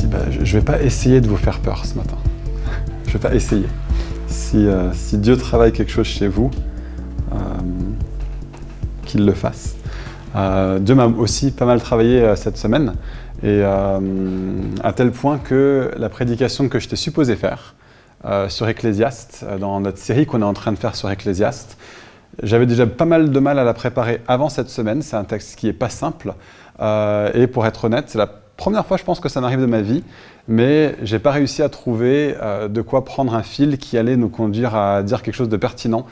dit, je ne vais pas essayer de vous faire peur ce matin. Je ne vais pas essayer. Si Dieu travaille quelque chose chez vous, qu'il le fasse. Dieu m'a aussi pas mal travaillé cette semaine, et à tel point que la prédication que j'étais supposé faire sur Ecclésiaste, dans notre série qu'on est en train de faire sur Ecclésiaste, j'avais déjà pas mal de mal à la préparer avant cette semaine. C'est un texte qui n'est pas simple, et pour être honnête, c'est la première fois je pense que ça m'arrive de ma vie, mais j'ai pas réussi à trouver de quoi prendre un fil qui allait nous conduire à dire quelque chose de pertinent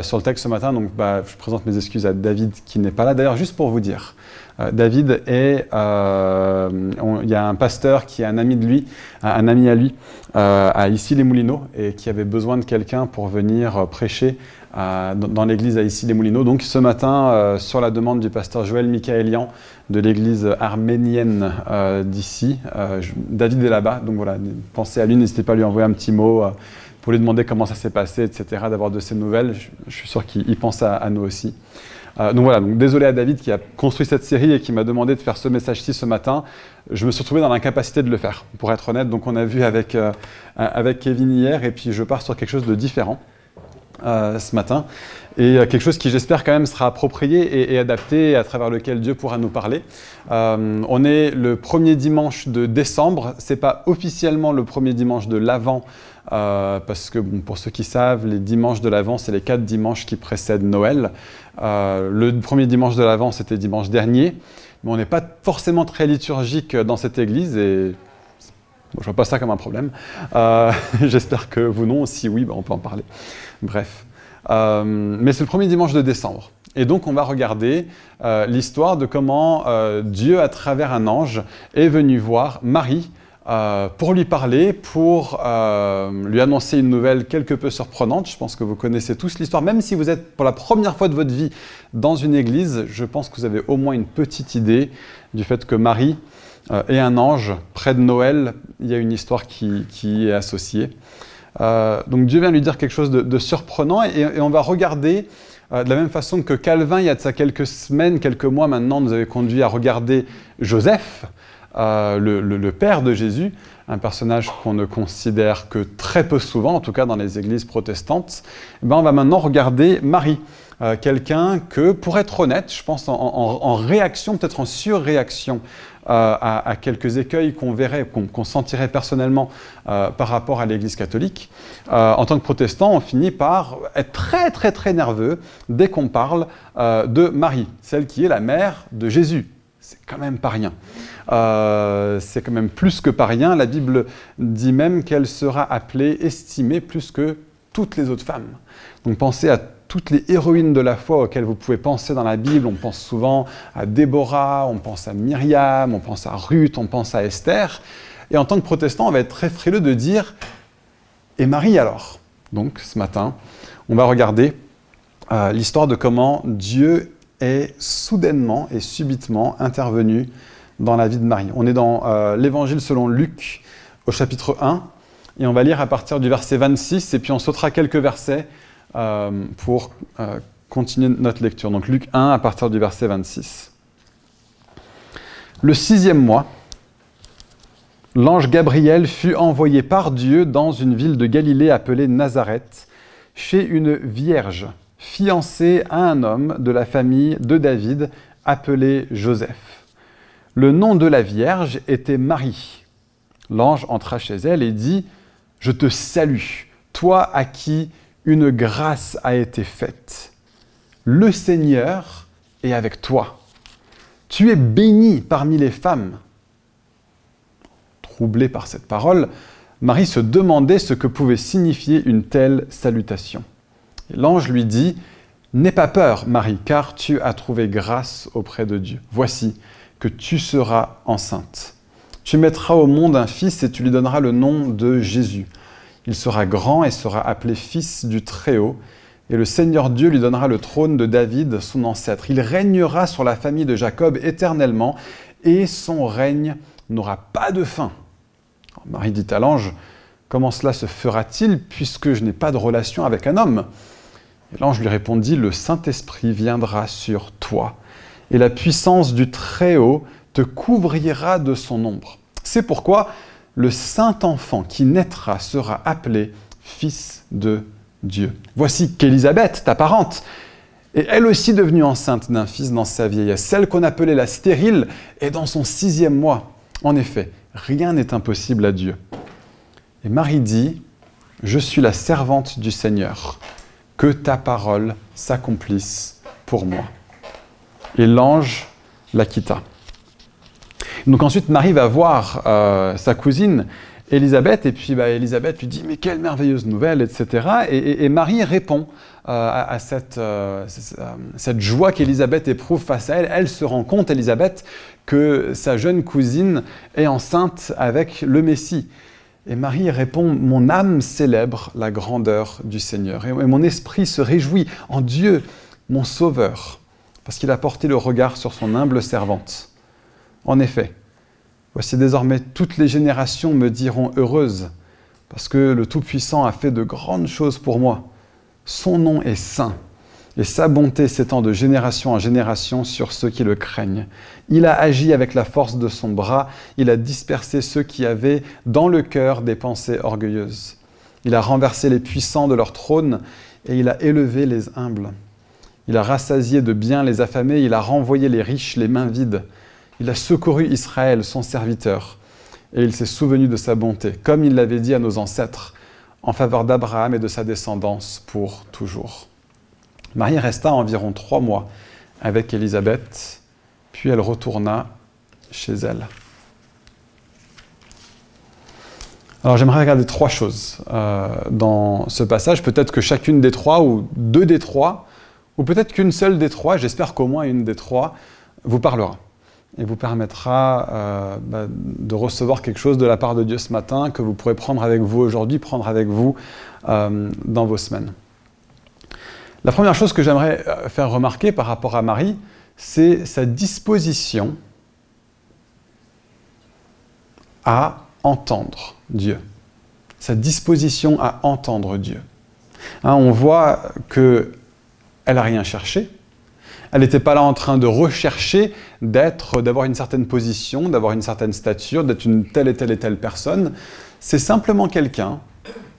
sur le texte ce matin. Donc je présente mes excuses à David qui n'est pas là. D'ailleurs, juste pour vous dire, David est, il y a un pasteur qui est un ami de lui, un ami à lui, à Issy-les-Moulineaux, et qui avait besoin de quelqu'un pour venir prêcher dans l'église à Issy-les-Moulineaux. Donc ce matin, sur la demande du pasteur Joël Michaélian de l'église arménienne d'ici, David est là-bas. Donc voilà, pensez à lui, n'hésitez pas à lui envoyer un petit mot pour lui demander comment ça s'est passé, etc., d'avoir de ses nouvelles. Je suis sûr qu'il pense à nous aussi. Donc voilà, désolé à David qui a construit cette série et qui m'a demandé de faire ce message-ci ce matin. Je me suis retrouvé dans l'incapacité de le faire, pour être honnête. Donc on a vu avec Kevin hier, et puis je pars sur quelque chose de différent ce matin, et quelque chose qui, j'espère, quand même sera approprié et adapté, à travers lequel Dieu pourra nous parler. On est le premier dimanche de décembre. C'est pas officiellement le premier dimanche de l'Avent, parce que pour ceux qui savent, les dimanches de l'Avent, c'est les 4 dimanches qui précèdent Noël. Le premier dimanche de l'Avent, c'était dimanche dernier, mais on n'est pas forcément très liturgique dans cette église, et je vois pas ça comme un problème. J'espère que vous non. Si oui, on peut en parler. Bref. Mais c'est le premier dimanche de décembre. Et donc, on va regarder l'histoire de comment Dieu, à travers un ange, est venu voir Marie pour lui parler, pour lui annoncer une nouvelle quelque peu surprenante. Je pense que vous connaissez tous l'histoire. Même si vous êtes pour la première fois de votre vie dans une église, je pense que vous avez au moins une petite idée du fait que Marie et un ange, près de Noël, il y a une histoire qui est associée. Donc Dieu vient lui dire quelque chose de surprenant, et on va regarder, de la même façon que Calvin, il y a de ça quelques semaines, quelques mois maintenant, nous avait conduit à regarder Joseph, le père de Jésus, un personnage qu'on ne considère que très peu souvent, en tout cas dans les églises protestantes. On va maintenant regarder Marie, quelqu'un que, pour être honnête, je pense en réaction, peut-être en surréaction, à quelques écueils qu'on verrait, qu'on sentirait personnellement par rapport à l'Église catholique. En tant que protestant, on finit par être très très très nerveux dès qu'on parle de Marie, celle qui est la mère de Jésus. C'est quand même pas rien. C'est quand même plus que pas rien. La Bible dit même qu'elle sera appelée, estimée plus que toutes les autres femmes. Donc pensez à toutes les héroïnes de la foi auxquelles vous pouvez penser dans la Bible. On pense souvent à Déborah, on pense à Myriam, on pense à Ruth, on pense à Esther. Et en tant que protestant, on va être très frileux de dire « Et Marie alors ?» Donc ce matin, on va regarder l'histoire de comment Dieu est soudainement et subitement intervenu dans la vie de Marie. On est dans l'Évangile selon Luc, au chapitre 1, et on va lire à partir du verset 26, et puis on sautera quelques versets pour continuer notre lecture. Donc Luc 1 à partir du verset 26. Le 6e mois, l'ange Gabriel fut envoyé par Dieu dans une ville de Galilée appelée Nazareth, chez une vierge, fiancée à un homme de la famille de David, appelé Joseph. Le nom de la vierge était Marie. L'ange entra chez elle et dit « Je te salue, toi à qui une grâce a été faite. Le Seigneur est avec toi. Tu es bénie parmi les femmes. » Troublée par cette parole, Marie se demandait ce que pouvait signifier une telle salutation. Et l'ange lui dit « N'aie pas peur, Marie, car tu as trouvé grâce auprès de Dieu. Voici que tu seras enceinte. Tu mettras au monde un fils et tu lui donneras le nom de Jésus. Il sera grand et sera appelé fils du Très-Haut, et le Seigneur Dieu lui donnera le trône de David, son ancêtre. Il régnera sur la famille de Jacob éternellement, et son règne n'aura pas de fin. » Marie dit à l'ange « Comment cela se fera-t-il, puisque je n'ai pas de relation avec un homme ?» Et l'ange lui répondit « Le Saint-Esprit viendra sur toi, et la puissance du Très-Haut te couvrira de son ombre. C'est pourquoi le saint enfant qui naîtra sera appelé Fils de Dieu. Voici qu'Élisabeth, ta parente, est elle aussi devenue enceinte d'un fils dans sa vieillesse. Celle qu'on appelait la stérile est dans son 6e mois. En effet, rien n'est impossible à Dieu. Et Marie dit, « Je suis la servante du Seigneur, que ta parole s'accomplisse pour moi. » Et l'ange la quitta. Donc ensuite, Marie va voir sa cousine Élisabeth, et puis Élisabeth lui dit « Mais quelle merveilleuse nouvelle !» etc. Et Marie répond à cette joie qu'Élisabeth éprouve face à elle. Elle se rend compte, Élisabeth, que sa jeune cousine est enceinte avec le Messie. Et Marie répond « Mon âme célèbre la grandeur du Seigneur, et mon esprit se réjouit en Dieu, mon Sauveur, parce qu'il a porté le regard sur son humble servante. En effet, voici désormais toutes les générations me diront heureuse, parce que le Tout-Puissant a fait de grandes choses pour moi. Son nom est saint, et sa bonté s'étend de génération en génération sur ceux qui le craignent. Il a agi avec la force de son bras, il a dispersé ceux qui avaient dans le cœur des pensées orgueilleuses. Il a renversé les puissants de leur trône, et il a élevé les humbles. Il a rassasié de biens les affamés, il a renvoyé les riches les mains vides. Il a secouru Israël, son serviteur, et il s'est souvenu de sa bonté, comme il l'avait dit à nos ancêtres, en faveur d'Abraham et de sa descendance pour toujours. Marie resta environ 3 mois avec Élisabeth, puis elle retourna chez elle. Alors j'aimerais regarder 3 choses dans ce passage. Peut-être que chacune des 3, ou 2 des 3, ou peut-être qu'une seule des 3, j'espère qu'au moins une des 3, vous parlera et vous permettra de recevoir quelque chose de la part de Dieu ce matin que vous pourrez prendre avec vous aujourd'hui, prendre avec vous dans vos semaines. La première chose que j'aimerais faire remarquer par rapport à Marie, c'est sa disposition à entendre Dieu. Sa disposition à entendre Dieu. On voit qu'elle n'a rien cherché. Elle n'était pas là en train de rechercher d'avoir une certaine position, d'avoir une certaine stature, d'être une telle et telle et telle personne. C'est simplement quelqu'un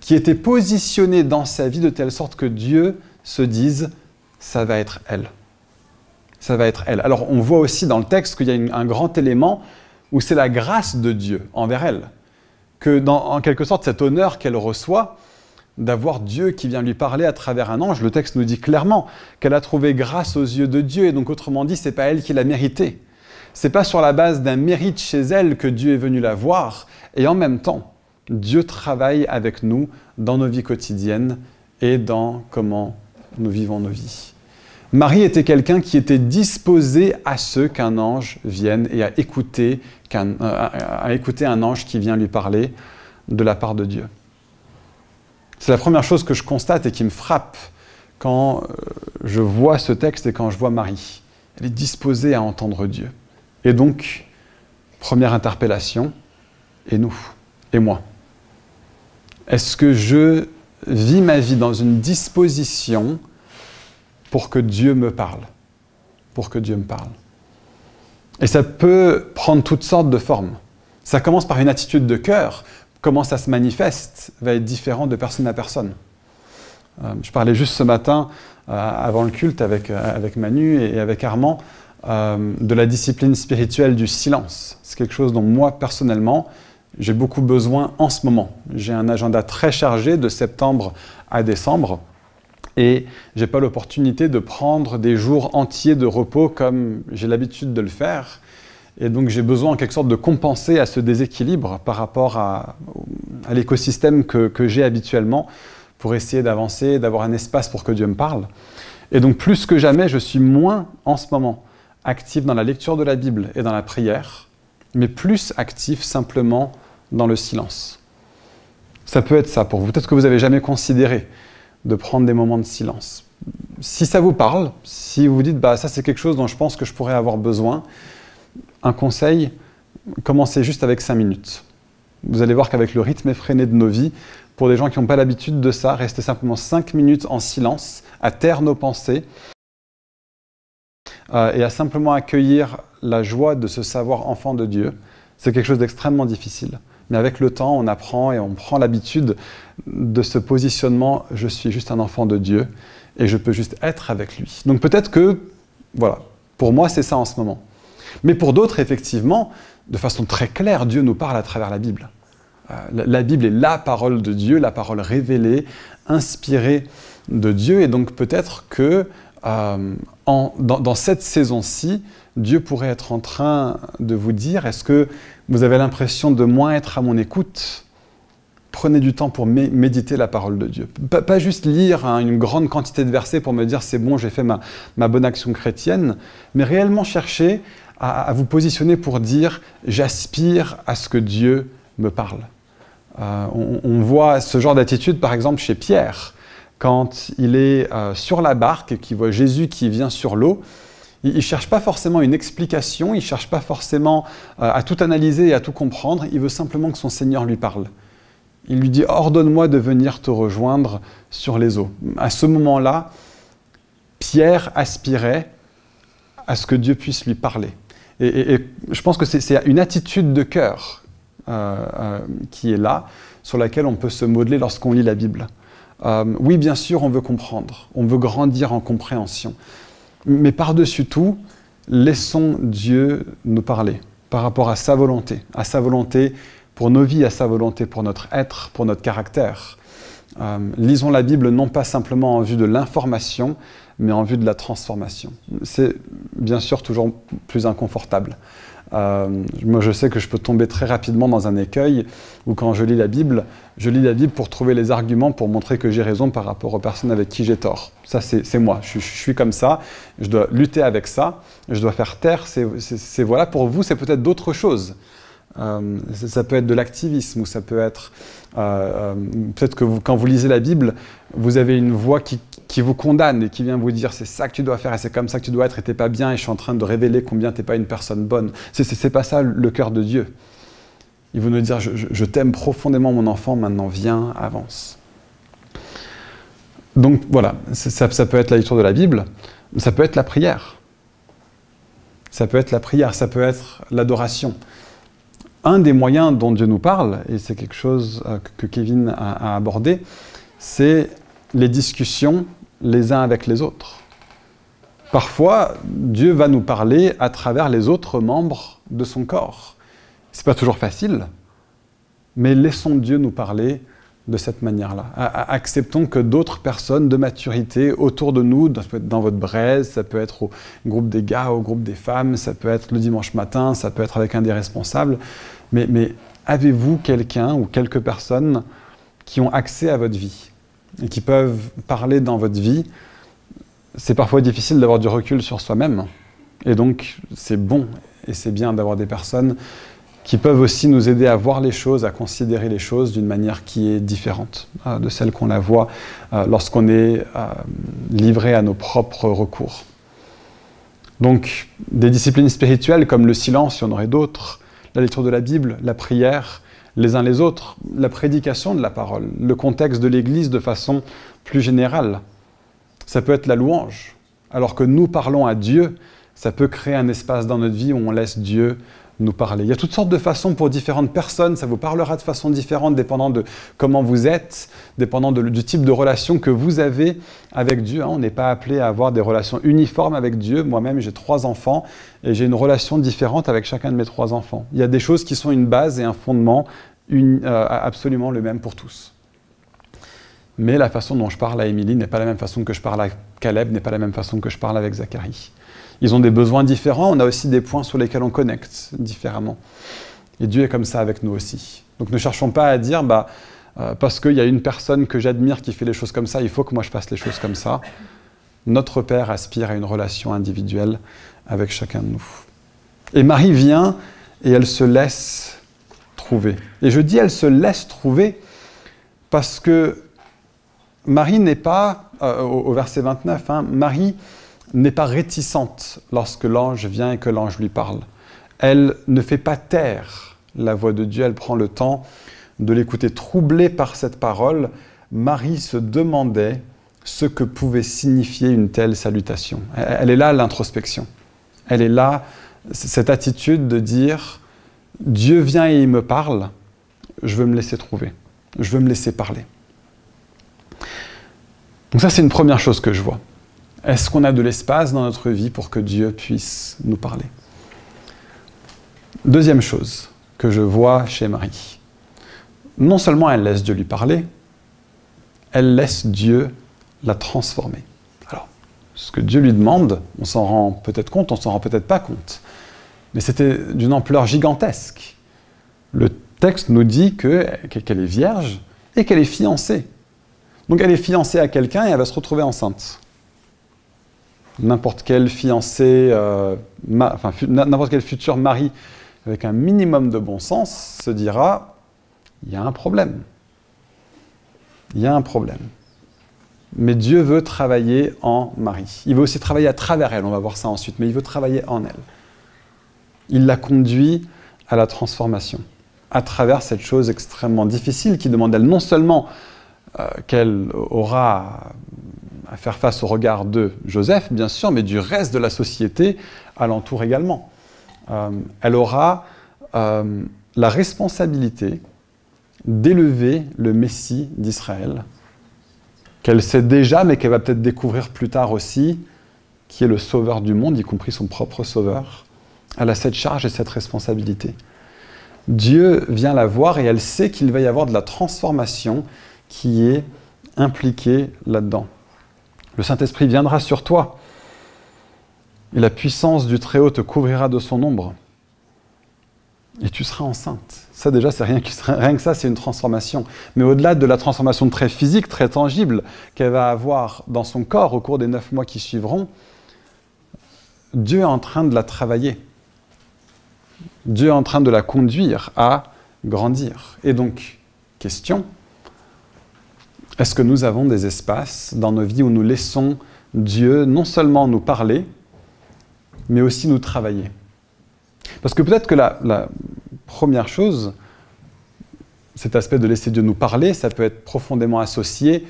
qui était positionné dans sa vie de telle sorte que Dieu se dise « ça va être elle ». Ça va être elle. Alors on voit aussi dans le texte qu'il y a un grand élément où c'est la grâce de Dieu envers elle. Que en quelque sorte cet honneur qu'elle reçoit, d'avoir Dieu qui vient lui parler à travers un ange, le texte nous dit clairement qu'elle a trouvé grâce aux yeux de Dieu, et donc autrement dit, c'est pas elle qui l'a mérité. C'est pas sur la base d'un mérite chez elle que Dieu est venu la voir, et en même temps, Dieu travaille avec nous dans nos vies quotidiennes et dans comment nous vivons nos vies. Marie était quelqu'un qui était disposé à ce qu'un ange vienne et à écouter un ange qui vient lui parler de la part de Dieu. C'est la première chose que je constate et qui me frappe quand je vois ce texte et quand je vois Marie. Elle est disposée à entendre Dieu. Et donc, première interpellation, et nous, et moi. Est-ce que je vis ma vie dans une disposition pour que Dieu me parle? Pour que Dieu me parle. Et ça peut prendre toutes sortes de formes. Ça commence par une attitude de cœur. Comment ça se manifeste va être différent de personne à personne. Je parlais juste ce matin, avant le culte, avec Manu et avec Armand, de la discipline spirituelle du silence. C'est quelque chose dont moi, personnellement, j'ai beaucoup besoin en ce moment. J'ai un agenda très chargé de septembre à décembre et je n'ai pas l'opportunité de prendre des jours entiers de repos comme j'ai l'habitude de le faire. Et donc j'ai besoin en quelque sorte de compenser à ce déséquilibre par rapport à l'écosystème que j'ai habituellement pour essayer d'avancer, d'avoir un espace pour que Dieu me parle. Et donc plus que jamais, je suis moins en ce moment actif dans la lecture de la Bible et dans la prière, mais plus actif simplement dans le silence. Ça peut être ça pour vous. Peut-être que vous n'avez jamais considéré de prendre des moments de silence. Si ça vous parle, si vous vous dites ça c'est quelque chose dont je pense que je pourrais avoir besoin, un conseil, commencez juste avec 5 minutes. Vous allez voir qu'avec le rythme effréné de nos vies, pour des gens qui n'ont pas l'habitude de ça, rester simplement 5 minutes en silence, à taire nos pensées, et à simplement accueillir la joie de se savoir enfant de Dieu, c'est quelque chose d'extrêmement difficile. Mais avec le temps, on apprend et on prend l'habitude de ce positionnement « je suis juste un enfant de Dieu et je peux juste être avec lui ». Donc peut-être que, voilà, pour moi c'est ça en ce moment. Mais pour d'autres, effectivement, de façon très claire, Dieu nous parle à travers la Bible. La Bible est la parole de Dieu, la parole révélée, inspirée de Dieu. Et donc peut-être que dans cette saison-ci, Dieu pourrait être en train de vous dire, est-ce que vous avez l'impression de moins être à mon écoute? Prenez du temps pour méditer la parole de Dieu. Pas juste lire une grande quantité de versets pour me dire c'est bon, j'ai fait ma bonne action chrétienne, mais réellement chercher à vous positionner pour dire j'aspire à ce que Dieu me parle. On voit ce genre d'attitude par exemple chez Pierre, quand il est sur la barque et qu'il voit Jésus qui vient sur l'eau. Il ne cherche pas forcément une explication, il ne cherche pas forcément à tout analyser et à tout comprendre, il veut simplement que son Seigneur lui parle. Il lui dit « Ordonne-moi de venir te rejoindre sur les eaux ». À ce moment-là, Pierre aspirait à ce que Dieu puisse lui parler. Et je pense que c'est une attitude de cœur qui est là, sur laquelle on peut se modeler lorsqu'on lit la Bible. Oui, bien sûr, on veut comprendre, on veut grandir en compréhension. Mais par-dessus tout, laissons Dieu nous parler par rapport à sa volonté pour nos vies, à sa volonté pour notre être, pour notre caractère. Lisons la Bible non pas simplement en vue de l'information, mais en vue de la transformation. C'est bien sûr toujours plus inconfortable. Moi, je sais que je peux tomber très rapidement dans un écueil où quand je lis la Bible pour trouver les arguments pour montrer que j'ai raison par rapport aux personnes avec qui j'ai tort. Ça, c'est moi. Je suis comme ça. Je dois lutter avec ça. Je dois faire taire. Voilà. Pour vous, c'est peut-être d'autres choses. Ça peut être de l'activisme ou ça peut être... peut-être que quand vous lisez la Bible, vous avez une voix qui vous condamne et qui vient vous dire c'est ça que tu dois faire et c'est comme ça que tu dois être et t'es pas bien et je suis en train de révéler combien t'es pas une personne bonne. C'est pas ça le cœur de Dieu. Il veut nous dire je t'aime profondément mon enfant, maintenant viens, avance. Donc voilà, ça peut être la lecture de la Bible, ça peut être la prière. Ça peut être la prière, ça peut être l'adoration. Un des moyens dont Dieu nous parle, et c'est quelque chose que Kevin a abordé, c'est les discussions les uns avec les autres. Parfois, Dieu va nous parler à travers les autres membres de son corps. Ce n'est pas toujours facile, mais laissons Dieu nous parler de cette manière-là. Acceptons que d'autres personnes de maturité autour de nous, ça peut être dans votre braise, ça peut être au groupe des gars, au groupe des femmes, ça peut être le dimanche matin, ça peut être avec un des responsables, mais avez-vous quelqu'un ou quelques personnes qui ont accès à votre vie et qui peuvent parler dans votre vie? C'est parfois difficile d'avoir du recul sur soi-même, et donc c'est bon et c'est bien d'avoir des personnes qui peuvent aussi nous aider à voir les choses, à considérer les choses d'une manière qui est différente de celle qu'on la voit lorsqu'on est livré à nos propres recours. Donc, des disciplines spirituelles comme le silence, il y en aurait d'autres, la lecture de la Bible, la prière, les uns les autres, la prédication de la parole, le contexte de l'Église de façon plus générale. Ça peut être la louange. Alors que nous parlons à Dieu, ça peut créer un espace dans notre vie où on laisse Dieu nous parler. Il y a toutes sortes de façons pour différentes personnes, ça vous parlera de façon différente dépendant de comment vous êtes, dépendant du type de relation que vous avez avec Dieu. On n'est pas appelé à avoir des relations uniformes avec Dieu. Moi-même, j'ai 3 enfants et j'ai une relation différente avec chacun de mes 3 enfants. Il y a des choses qui sont une base et un fondement absolument le même pour tous. Mais la façon dont je parle à Émilie n'est pas la même façon que je parle à Caleb, n'est pas la même façon que je parle avec Zacharie. Ils ont des besoins différents, on a aussi des points sur lesquels on connecte différemment. Et Dieu est comme ça avec nous aussi. Donc ne cherchons pas à dire, parce qu'il y a une personne que j'admire qui fait les choses comme ça, il faut que moi je fasse les choses comme ça. Notre Père aspire à une relation individuelle avec chacun de nous. Et Marie vient et elle se laisse trouver. Et je dis elle se laisse trouver parce que Marie n'est pas, au verset 29, Marie n'est pas réticente lorsque l'ange vient et que l'ange lui parle. Elle ne fait pas taire la voix de Dieu, elle prend le temps de l'écouter. Troublée par cette parole, Marie se demandait ce que pouvait signifier une telle salutation. Elle est là, l'introspection. Elle est là, cette attitude de dire « Dieu vient et il me parle, je veux me laisser trouver, je veux me laisser parler. Donc ça, c'est une première chose que je vois. Est-ce qu'on a de l'espace dans notre vie pour que Dieu puisse nous parler? Deuxième chose que je vois chez Marie, non seulement elle laisse Dieu lui parler, elle laisse Dieu la transformer. Alors, ce que Dieu lui demande, on s'en rend peut-être compte, on s'en rend peut-être pas compte, mais c'était d'une ampleur gigantesque. Le texte nous dit qu'elle est vierge et qu'elle est fiancée. Donc elle est fiancée à quelqu'un et elle va se retrouver enceinte. N'importe quel fiancé, n'importe quel futur mari avec un minimum de bon sens se dira « il y a un problème ». Il y a un problème. Mais Dieu veut travailler en Marie. Il veut aussi travailler à travers elle, on va voir ça ensuite, mais il veut travailler en elle. Il la conduit à la transformation, à travers cette chose extrêmement difficile qui demande d'elle non seulement qu'elle aura à faire face au regard de Joseph, bien sûr, mais du reste de la société alentour également. Elle aura la responsabilité d'élever le Messie d'Israël, qu'elle sait déjà, mais qu'elle va peut-être découvrir plus tard aussi, qui est le sauveur du monde, y compris son propre sauveur. Elle a cette charge et cette responsabilité. Dieu vient la voir et elle sait qu'il va y avoir de la transformation qui est impliquée là-dedans. Le Saint-Esprit viendra sur toi et la puissance du Très-Haut te couvrira de son ombre. Et tu seras enceinte. Ça déjà, c'est rien que ça, c'est une transformation. Mais au-delà de la transformation très physique, très tangible, qu'elle va avoir dans son corps au cours des 9 mois qui suivront, Dieu est en train de la travailler. Dieu est en train de la conduire à grandir. Et donc, question, est-ce que nous avons des espaces dans nos vies où nous laissons Dieu non seulement nous parler, mais aussi nous travailler? Parce que peut-être que la première chose, cet aspect de laisser Dieu nous parler, ça peut être profondément associé,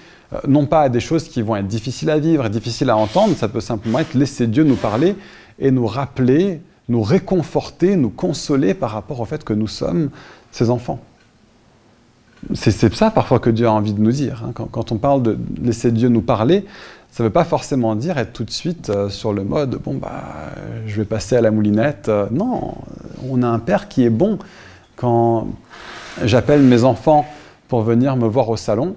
non pas à des choses qui vont être difficiles à vivre et difficiles à entendre, ça peut simplement être laisser Dieu nous parler et nous rappeler, nous réconforter, nous consoler par rapport au fait que nous sommes ses enfants. C'est ça parfois que Dieu a envie de nous dire. Hein. Quand on parle de laisser Dieu nous parler, ça ne veut pas forcément dire être tout de suite sur le mode « bon, je vais passer à la moulinette ». Non, on a un Père qui est bon. Quand j'appelle mes enfants pour venir me voir au salon,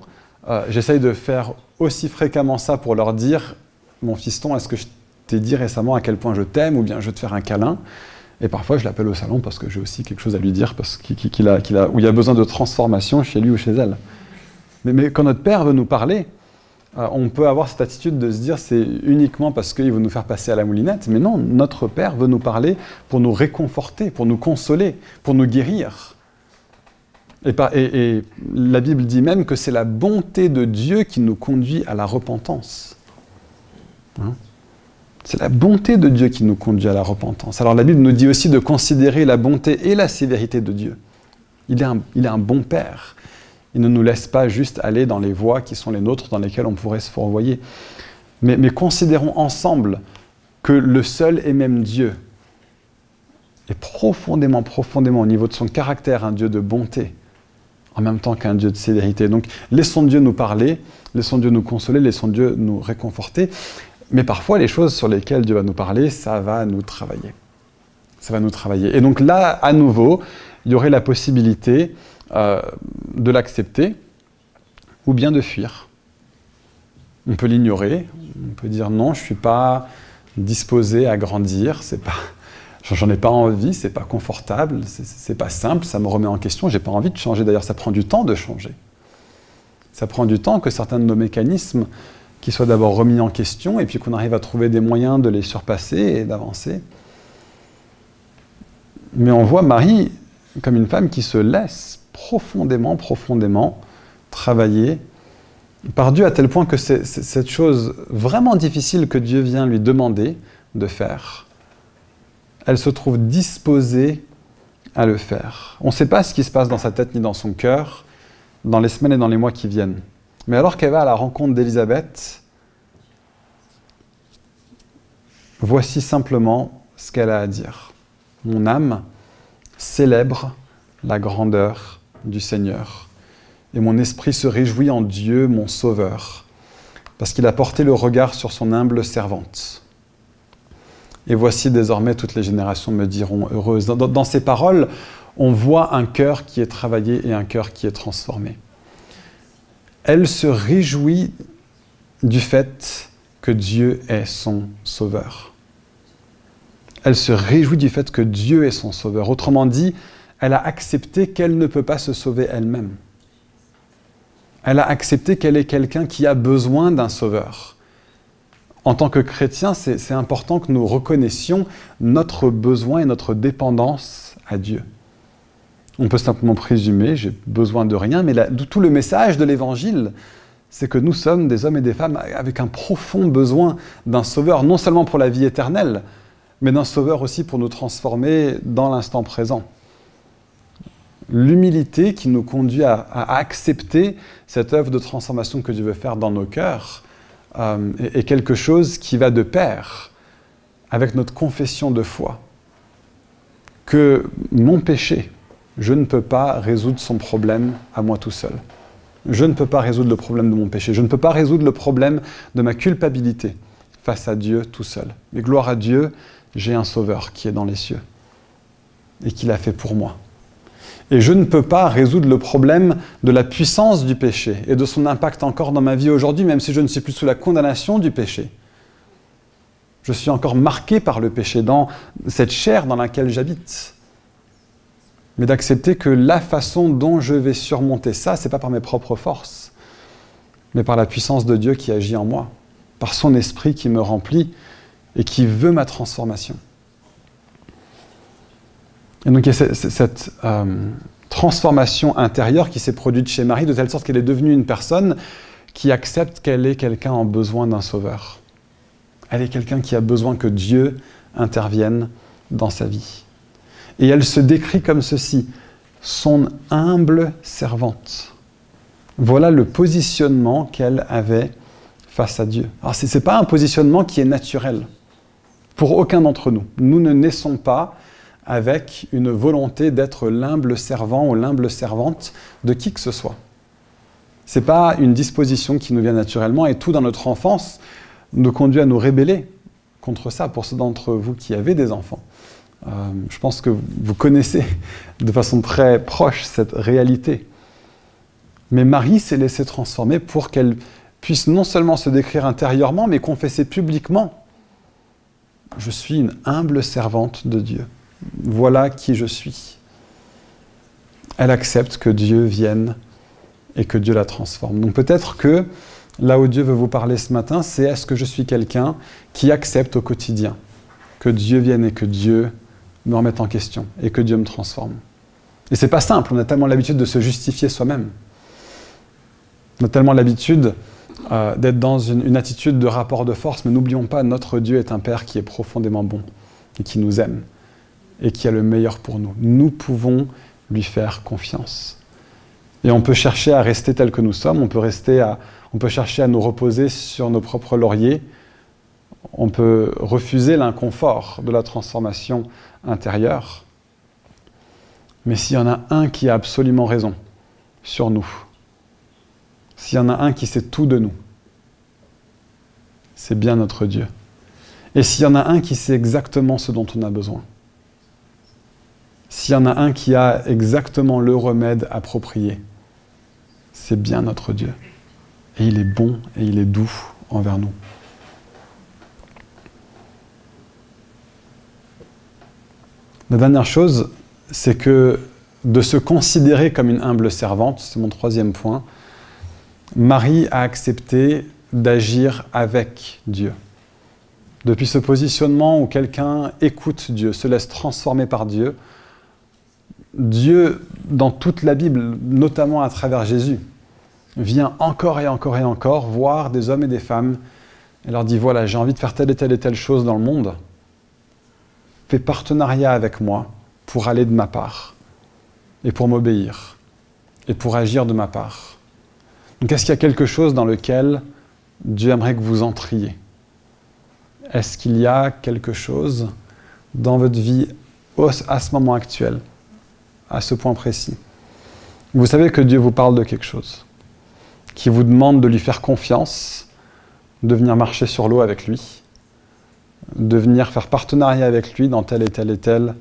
j'essaye de faire aussi fréquemment ça pour leur dire « mon fiston, est-ce que je t'ai dit récemment à quel point je t'aime ou bien je veux te faire un câlin ?» Et parfois, je l'appelle au salon parce que j'ai aussi quelque chose à lui dire, parce où il y a besoin de transformation chez lui ou chez elle. Mais quand notre Père veut nous parler, on peut avoir cette attitude de se dire c'est uniquement parce qu'il veut nous faire passer à la moulinette. Mais non, notre Père veut nous parler pour nous réconforter, pour nous consoler, pour nous guérir. Et la Bible dit même que c'est la bonté de Dieu qui nous conduit à la repentance. Hein? C'est la bonté de Dieu qui nous conduit à la repentance. Alors la Bible nous dit aussi de considérer la bonté et la sévérité de Dieu. Il est un bon Père. Il ne nous laisse pas juste aller dans les voies qui sont les nôtres, dans lesquelles on pourrait se fourvoyer. Mais considérons ensemble que le seul et même Dieu est profondément, profondément au niveau de son caractère un Dieu de bonté, en même temps qu'un Dieu de sévérité. Donc laissons Dieu nous parler, laissons Dieu nous consoler, laissons Dieu nous réconforter. Mais parfois, les choses sur lesquelles Dieu va nous parler, ça va nous travailler. Ça va nous travailler. Et donc là, à nouveau, il y aurait la possibilité de l'accepter ou bien de fuir. On peut l'ignorer, on peut dire non, je ne suis pas disposé à grandir, j'en ai pas envie, c'est pas confortable, c'est pas simple, ça me remet en question, j'ai pas envie de changer. D'ailleurs, ça prend du temps de changer. Ça prend du temps que certains de nos mécanismes qui soient d'abord remis en question et puis qu'on arrive à trouver des moyens de les surpasser et d'avancer. Mais on voit Marie comme une femme qui se laisse profondément, profondément travailler par Dieu à tel point que c'est cette chose vraiment difficile que Dieu vient lui demander de faire. Elle se trouve disposée à le faire. On ne sait pas ce qui se passe dans sa tête ni dans son cœur dans les semaines et dans les mois qui viennent. Mais alors qu'elle va à la rencontre d'Élisabeth, voici simplement ce qu'elle a à dire. Mon âme célèbre la grandeur du Seigneur, et mon esprit se réjouit en Dieu, mon Sauveur, parce qu'il a porté le regard sur son humble servante. Et voici désormais toutes les générations me diront heureuses. Dans ces paroles, on voit un cœur qui est travaillé et un cœur qui est transformé. Elle se réjouit du fait que Dieu est son Sauveur. Elle se réjouit du fait que Dieu est son Sauveur. Autrement dit, elle a accepté qu'elle ne peut pas se sauver elle-même. Elle a accepté qu'elle est quelqu'un qui a besoin d'un Sauveur. En tant que chrétien, c'est important que nous reconnaissions notre besoin et notre dépendance à Dieu. On peut simplement présumer, j'ai besoin de rien, mais tout le message de l'Évangile, c'est que nous sommes des hommes et des femmes avec un profond besoin d'un Sauveur, non seulement pour la vie éternelle, mais d'un Sauveur aussi pour nous transformer dans l'instant présent. L'humilité qui nous conduit à accepter cette œuvre de transformation que Dieu veut faire dans nos cœurs est quelque chose qui va de pair avec notre confession de foi. Que mon péché, je ne peux pas résoudre son problème à moi tout seul. Je ne peux pas résoudre le problème de mon péché. Je ne peux pas résoudre le problème de ma culpabilité face à Dieu tout seul. Mais gloire à Dieu, j'ai un Sauveur qui est dans les cieux et qui l'a fait pour moi. Et je ne peux pas résoudre le problème de la puissance du péché et de son impact encore dans ma vie aujourd'hui, même si je ne suis plus sous la condamnation du péché. Je suis encore marqué par le péché dans cette chair dans laquelle j'habite. Mais d'accepter que la façon dont je vais surmonter ça, ce n'est pas par mes propres forces, mais par la puissance de Dieu qui agit en moi, par son esprit qui me remplit et qui veut ma transformation. Et donc il y a cette transformation intérieure qui s'est produite chez Marie, de telle sorte qu'elle est devenue une personne qui accepte qu'elle est quelqu'un en besoin d'un Sauveur. Elle est quelqu'un qui a besoin que Dieu intervienne dans sa vie. Et elle se décrit comme ceci, son humble servante. Voilà le positionnement qu'elle avait face à Dieu. Alors ce n'est pas un positionnement qui est naturel pour aucun d'entre nous. Nous ne naissons pas avec une volonté d'être l'humble servant ou l'humble servante de qui que ce soit. Ce n'est pas une disposition qui nous vient naturellement et tout dans notre enfance nous conduit à nous rébeller contre ça. Pour ceux d'entre vous qui avez des enfants, je pense que vous connaissez de façon très proche cette réalité. Mais Marie s'est laissée transformer pour qu'elle puisse non seulement se décrire intérieurement, mais confesser publiquement « Je suis une humble servante de Dieu. Voilà qui je suis. » Elle accepte que Dieu vienne et que Dieu la transforme. Donc peut-être que là où Dieu veut vous parler ce matin, c'est est-ce que je suis quelqu'un qui accepte au quotidien que Dieu vienne et que Dieu me remette en question et que Dieu me transforme. Et c'est pas simple, on a tellement l'habitude de se justifier soi-même. On a tellement l'habitude d'être dans une attitude de rapport de force, mais n'oublions pas, notre Dieu est un Père qui est profondément bon et qui nous aime et qui a le meilleur pour nous. Nous pouvons lui faire confiance. Et on peut chercher à rester tel que nous sommes, on peut chercher à nous reposer sur nos propres lauriers, on peut refuser l'inconfort de la transformation intérieure. Mais s'il y en a un qui a absolument raison sur nous, s'il y en a un qui sait tout de nous, c'est bien notre Dieu. Et s'il y en a un qui sait exactement ce dont on a besoin, s'il y en a un qui a exactement le remède approprié, c'est bien notre Dieu. Et il est bon et il est doux envers nous. La dernière chose, c'est que de se considérer comme une humble servante, c'est mon troisième point, Marie a accepté d'agir avec Dieu. Depuis ce positionnement où quelqu'un écoute Dieu, se laisse transformer par Dieu, Dieu, dans toute la Bible, notamment à travers Jésus, vient encore et encore et encore voir des hommes et des femmes et leur dit, voilà, j'ai envie de faire telle et telle et telle chose dans le monde, fais partenariat avec moi pour aller de ma part et pour m'obéir et pour agir de ma part. Donc est-ce qu'il y a quelque chose dans lequel Dieu aimerait que vous entriez? Est-ce qu'il y a quelque chose dans votre vie à ce moment actuel, à ce point précis, Vous savez que Dieu vous parle de quelque chose, qui vous demande de lui faire confiance, de venir marcher sur l'eau avec lui, de venir faire partenariat avec lui dans telle et telle et telle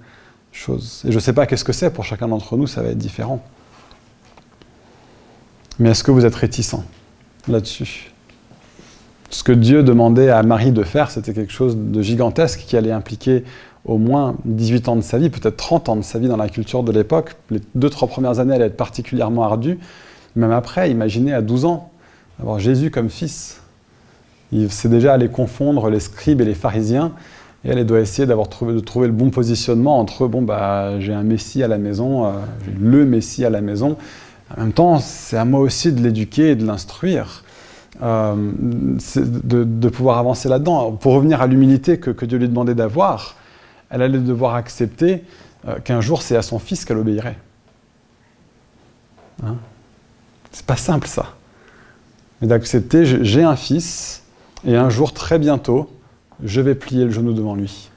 chose. Et je ne sais pas qu'est-ce que c'est pour chacun d'entre nous, ça va être différent. Mais est-ce que vous êtes réticent là-dessus? Ce que Dieu demandait à Marie de faire, c'était quelque chose de gigantesque qui allait impliquer au moins 18 ans de sa vie, peut-être 30 ans de sa vie dans la culture de l'époque. Les 2-3 premières années allaient être particulièrement ardues. Même après, imaginez à 12 ans, avoir Jésus comme fils. Il sait déjà aller confondre les scribes et les pharisiens, et elle doit essayer de trouver le bon positionnement entre j'ai un Messie à la maison, j'ai le Messie à la maison. En même temps, c'est à moi aussi de l'éduquer et de l'instruire, de pouvoir avancer là-dedans. Pour revenir à l'humilité que Dieu lui demandait d'avoir, elle allait devoir accepter qu'un jour, c'est à son fils qu'elle obéirait. Hein? C'est pas simple, ça. Mais d'accepter, j'ai un fils, et un jour, très bientôt, je vais plier le genou devant lui.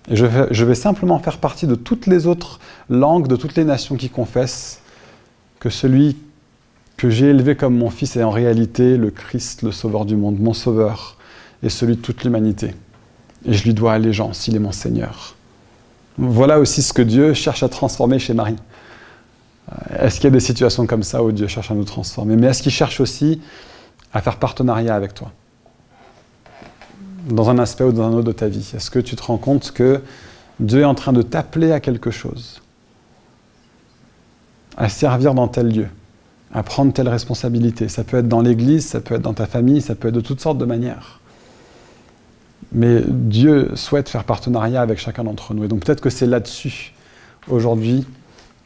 Et je vais simplement faire partie de toutes les autres langues, de toutes les nations qui confessent que celui que j'ai élevé comme mon fils est en réalité le Christ, le Sauveur du monde, mon Sauveur, et celui de toute l'humanité. Et je lui dois allégeance, il est mon Seigneur. Voilà aussi ce que Dieu cherche à transformer chez Marie. Est-ce qu'il y a des situations comme ça où Dieu cherche à nous transformer? Mais est-ce qu'il cherche aussi à faire partenariat avec toi? Dans un aspect ou dans un autre de ta vie. Est-ce que tu te rends compte que Dieu est en train de t'appeler à quelque chose? À servir dans tel lieu, à prendre telle responsabilité. Ça peut être dans l'église, ça peut être dans ta famille, ça peut être de toutes sortes de manières. Mais Dieu souhaite faire partenariat avec chacun d'entre nous. Et donc peut-être que c'est là-dessus, aujourd'hui,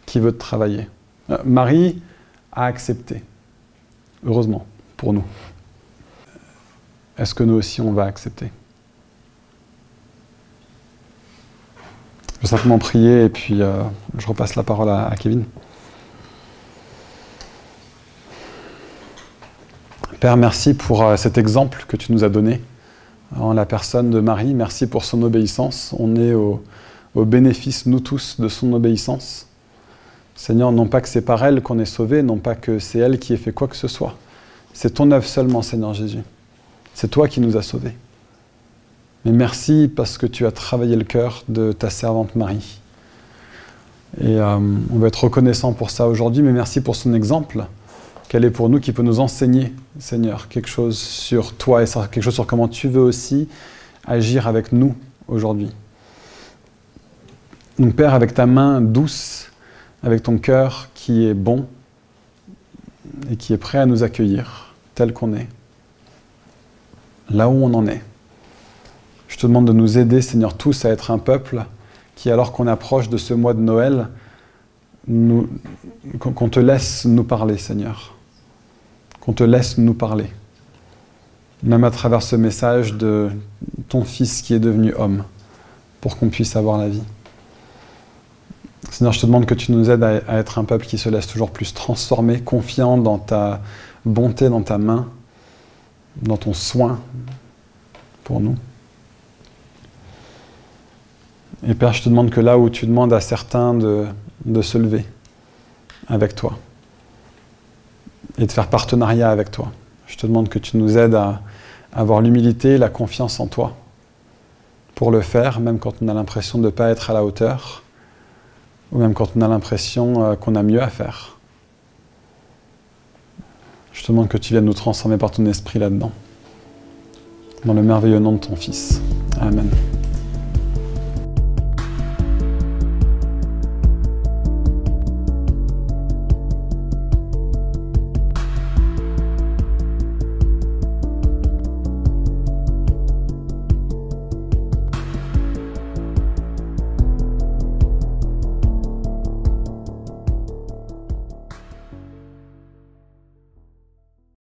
qu'il veut te travailler. Marie a accepté. Heureusement, pour nous. Est-ce que nous aussi, on va accepter? Je vais simplement prier et puis je repasse la parole à Kevin. Père, merci pour cet exemple que tu nous as donné en la personne de Marie. Merci pour son obéissance. On est au bénéfice, nous tous, de son obéissance. Seigneur, non pas que c'est par elle qu'on est sauvé, non pas que c'est elle qui ait fait quoi que ce soit. C'est ton œuvre seulement, Seigneur Jésus. C'est toi qui nous as sauvés. Mais merci parce que tu as travaillé le cœur de ta servante Marie. Et on va être reconnaissant pour ça aujourd'hui, mais merci pour son exemple qu'elle est pour nous, qui peut nous enseigner, Seigneur, quelque chose sur toi et quelque chose sur comment tu veux aussi agir avec nous aujourd'hui. Donc Père, avec ta main douce, avec ton cœur qui est bon et qui est prêt à nous accueillir tel qu'on est, là où on en est. Je te demande de nous aider, Seigneur, tous à être un peuple qui, alors qu'on approche de ce mois de Noël, qu'on te laisse nous parler, Seigneur. Qu'on te laisse nous parler. Même à travers ce message de ton Fils qui est devenu homme, pour qu'on puisse avoir la vie. Seigneur, je te demande que tu nous aides à être un peuple qui se laisse toujours plus transformer, confiant dans ta bonté, dans ta main, dans ton soin pour nous. Et Père, je te demande que là où tu demandes à certains de se lever avec toi et de faire partenariat avec toi, je te demande que tu nous aides à avoir l'humilité, la confiance en toi pour le faire, même quand on a l'impression de ne pas être à la hauteur, ou même quand on a l'impression qu'on a mieux à faire. Je te demande que tu viennes nous transformer par ton esprit là-dedans. Dans le merveilleux nom de ton Fils. Amen.